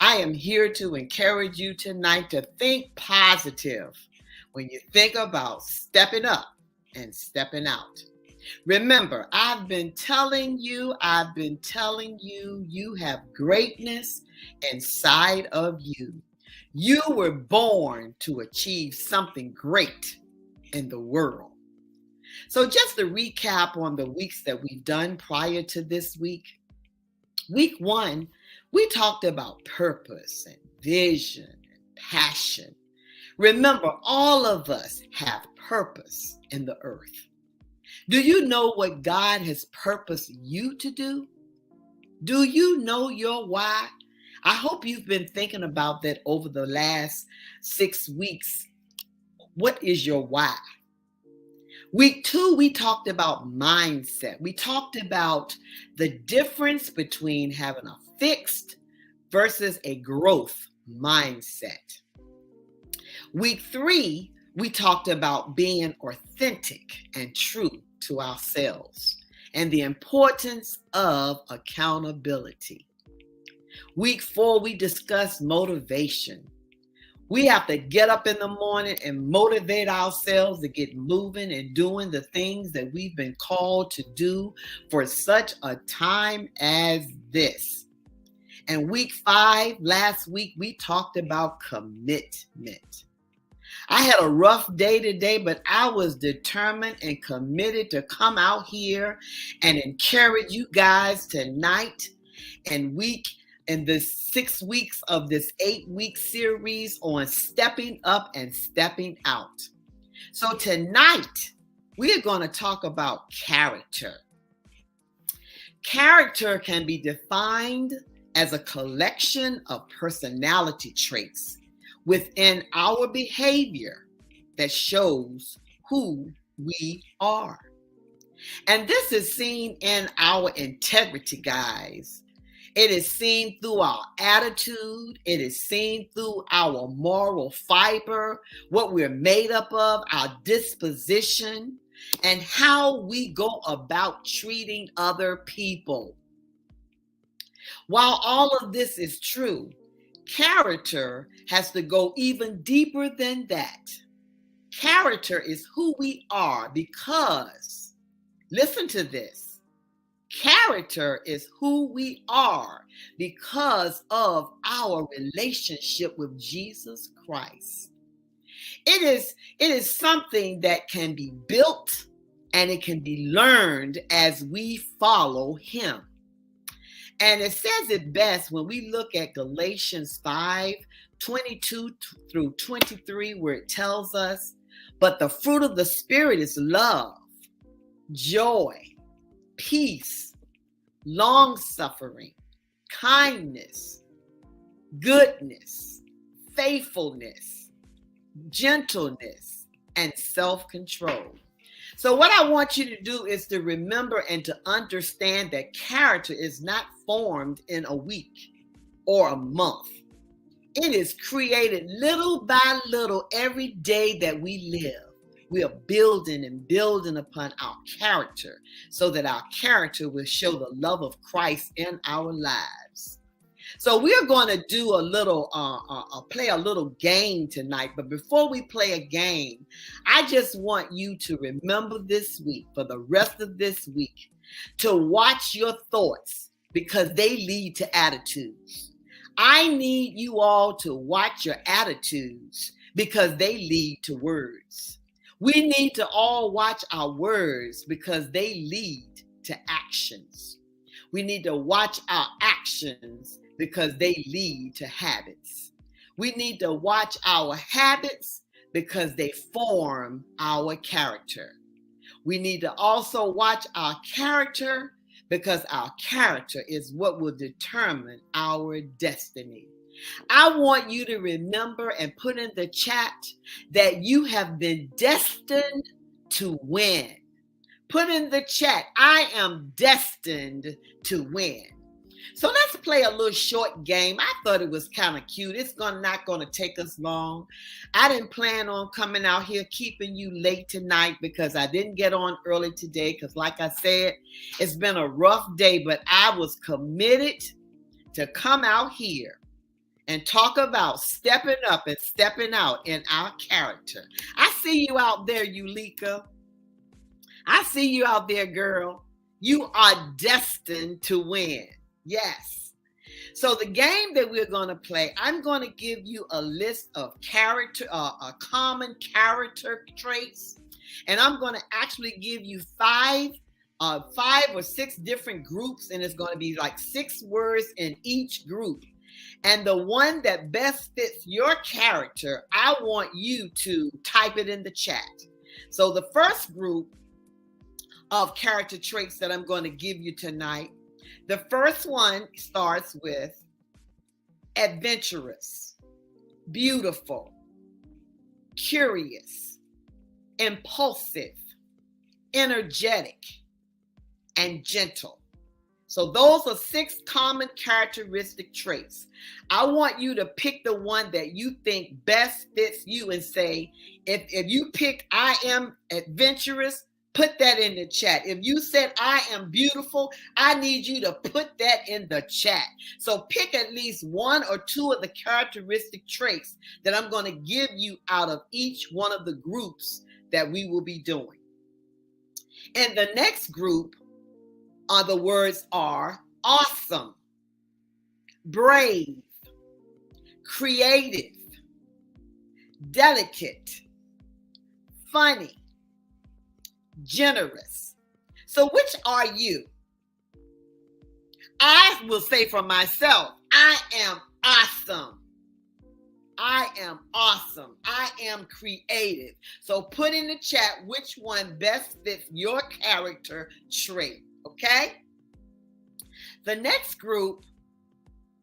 I am here to encourage you tonight to think positive when you think about stepping up and stepping out. Remember, I've been telling you, you have greatness inside of you. You were born to achieve something great in the world. So just to recap on the weeks that we've done prior to this week, week one, we talked about purpose and vision and passion. Remember, all of us have purpose in the earth. Do you know what God has purposed you to do? Do you know your why? I hope you've been thinking about that over the last 6 weeks. What is your why? Week two, we talked about mindset. We talked about the difference between having a fixed versus a growth mindset. Week three, we talked about being authentic and true to ourselves and the importance of accountability. Week four, we discussed motivation. We have to get up in the morning and motivate ourselves to get moving and doing the things that we've been called to do for such a time as this. And week five, last week, we talked about commitment. I had a rough day today, but I was determined and committed to come out here and encourage you guys tonight and in the 6 weeks of this 8-week series on stepping up and stepping out. So tonight, we are going to talk about character. Character can be defined as a collection of personality traits within our behavior that shows who we are. And this is seen in our integrity, guys. It is seen through our attitude. It is seen through our moral fiber, what we're made up of, our disposition, and how we go about treating other people. While all of this is true, character has to go even deeper than that. Character is who we are because, listen to this, character is who we are because of our relationship with Jesus Christ. It is something that can be built and it can be learned as we follow him. And it says it best when we look at Galatians 5:22 through 23, where it tells us, but the fruit of the Spirit is love, joy, peace, long-suffering, kindness, goodness, faithfulness, gentleness, and self-control. So what I want you to do is to remember and to understand that character is not formed in a week or a month. It is created little by little every day that we live. We are building and building upon our character so that our character will show the love of Christ in our lives. So we're going to do play a little game tonight. But before we play a game, I just want you to remember this week, for the rest of this week, to watch your thoughts because they lead to attitudes. I need you all to watch your attitudes because they lead to words. We need to all watch our words because they lead to actions. We need to watch our actions because they lead to habits. We need to watch our habits because they form our character. We need to also watch our character because our character is what will determine our destiny. I want you to remember and put in the chat that you have been destined to win. Put in the chat, I am destined to win. So let's play a little short game. I thought it was kind of cute. It's not going to take us long. I didn't plan on coming out here keeping you late tonight because I didn't get on early today because, like I said, it's been a rough day, but I was committed to come out here and talk about stepping up and stepping out in our character. I see you out there, Ulika. I see you out there, girl. You are destined to win. Yes. So the game that we're going to play, I'm going to give you a list of common character traits, and I'm going to actually give you five or six different groups, and it's going to be like 6 words in each group. And the one that best fits your character, I want you to type it in the chat. So the first group of character traits that I'm going to give you tonight, the first one starts with adventurous, beautiful, curious, impulsive, energetic, and gentle. So those are 6 common characteristic traits. I want you to pick the one that you think best fits you and say, if you pick I am adventurous, put that in the chat. If you said I am beautiful, I need you to put that in the chat. So pick at least 1 or 2 of the characteristic traits that I'm going to give you out of each one of the groups that we will be doing. And the next group the words are awesome, brave, creative, delicate, funny, generous. So which are you? I will say for myself, I am awesome. I am awesome. I am creative. So put in the chat which one best fits your character trait. Okay? The next group,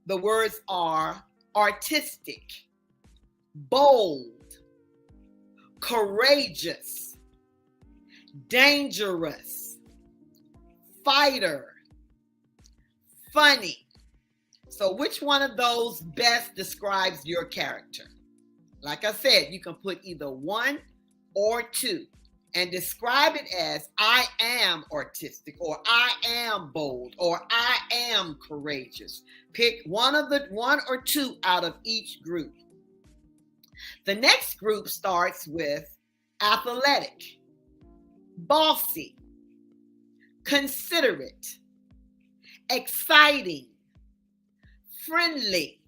the words are artistic, bold, courageous, dangerous, fighter, funny. So which one of those best describes your character? Like I said, you can put either 1 or 2. And describe it as I am artistic, or I am bold, or I am courageous. Pick one or 2 out of each group. The next group starts with athletic, bossy, considerate, exciting, friendly,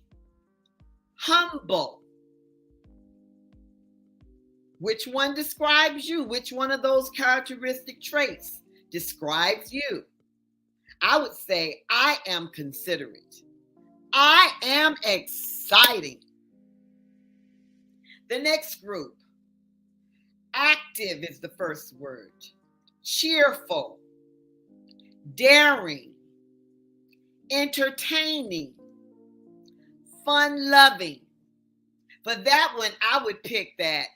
humble. Which one describes you? Which one of those characteristic traits describes you? I would say I am considerate. I am exciting. The next group, active is the first word. Cheerful, daring, entertaining, fun-loving. For that one, I would pick that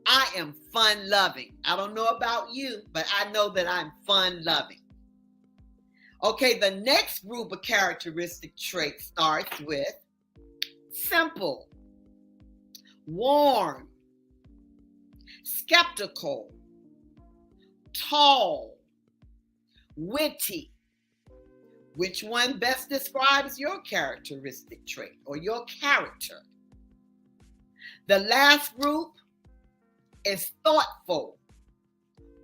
I am fun-loving. I don't know about you, but I know that I'm fun-loving. Okay, the next group of characteristic traits starts with simple, warm, skeptical, tall, witty. Which one best describes your characteristic trait or your character? The last group is thoughtful,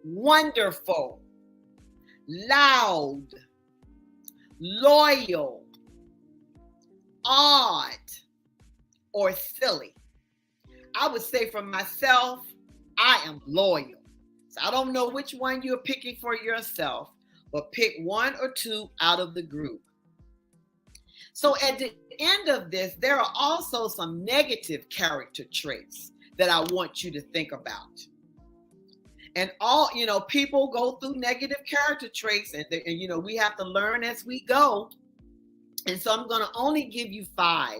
wonderful, loud, loyal, odd, or silly. I would say for myself, I am loyal. So I don't know which one you're picking for yourself, but pick 1 or 2 out of the group. So at the end of this, there are also some negative character traits that I want you to think about. And people go through negative character traits and we have to learn as we go. And so I'm going to only give you 5.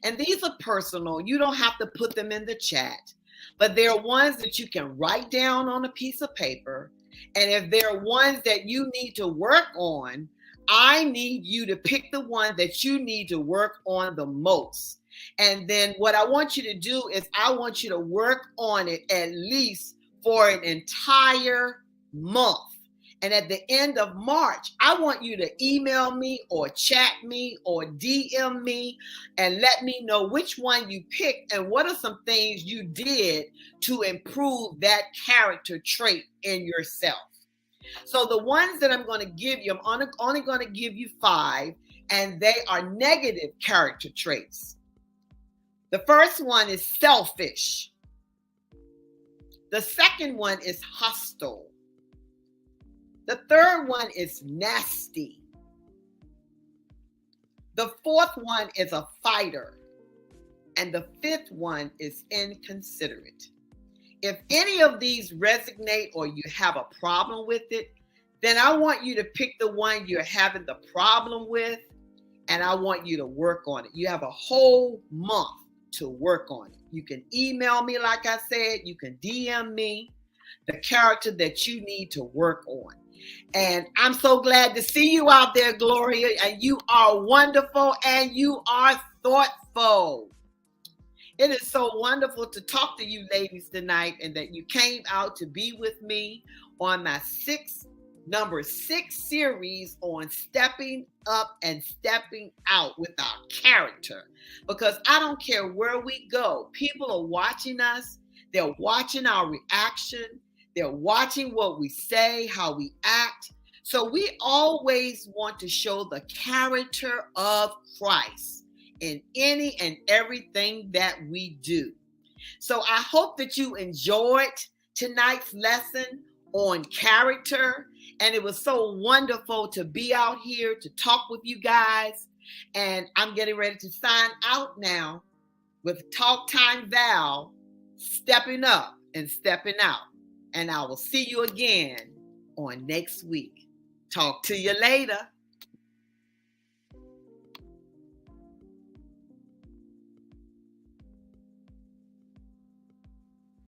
And these are personal. You don't have to put them in the chat, but they're ones that you can write down on a piece of paper. And if there are ones that you need to work on, I need you to pick the one that you need to work on the most. And then what I want you to do is I want you to work on it at least for an entire month. And at the end of March, I want you to email me or chat me or DM me and let me know which one you picked and what are some things you did to improve that character trait in yourself. So the ones that I'm going to give you, I'm only going to give you 5, and they are negative character traits. The first one is selfish. The second one is hostile. The third one is nasty. The fourth one is a fighter. And the fifth one is inconsiderate. If any of these resonate or you have a problem with it, then I want you to pick the one you're having the problem with, and I want you to work on it. You have a whole month to work on it. You can email me, like I said, you can DM me the character that you need to work on. And I'm so glad to see you out there, Gloria, and you are wonderful and you are thoughtful. It is so wonderful to talk to you ladies tonight, and that you came out to be with me on my number 6 series on stepping up and stepping out with our character. Because I don't care where we go, people are watching us. They're watching our reaction. They're watching what we say, how we act. So we always want to show the character of Christ in any and everything that we do. So I hope that you enjoyed tonight's lesson on character. And it was so wonderful to be out here to talk with you guys. And I'm getting ready to sign out now with Talk Time Val, stepping up and stepping out. And I will see you again on next week. Talk to you later.